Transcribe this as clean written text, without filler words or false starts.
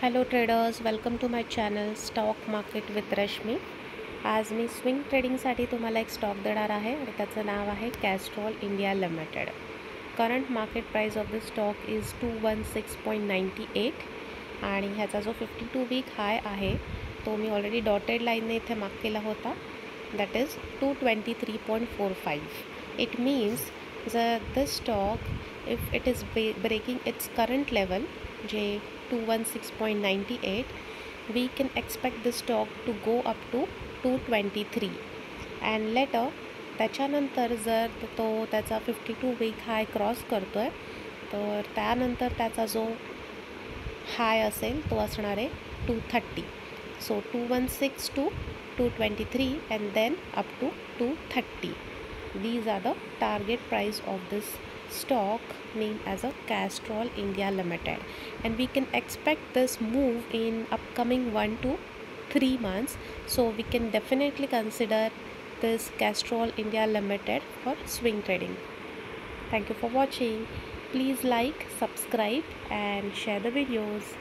Hello traders, welcome to my channel stock market with Rashmi. आज मी swing ट्रेडिंगसाठी तुम्हाला एक स्टॉक देणार आहे आणि त्याचं नाव आहे Castrol India limited. Current market price of this stock is 216.98 आणि ह्याचा जो 52 वीक हाय आहे तो मी ऑलरेडी डॉटेड लाईनने इथे मार्क केला होता. That is 223.45. इट मीन्स जर this stock if it is breaking its current level जे 216.98, we can expect the stock to go up to 223 and later त्याच्यानंतर जर तो त्याचा 52 वीक हाय क्रॉस करतो आहे तर त्यानंतर त्याचा जो हाय असेल तो असणार आहे 230. सो 216 to 223 and then up to 230. These are the target price of this stock named as a Castrol India Limited, and we can expect this move in upcoming 1 to 3 months. So we can definitely consider this Castrol India Limited for swing trading. Thank you for watching. Please like, subscribe and share the videos.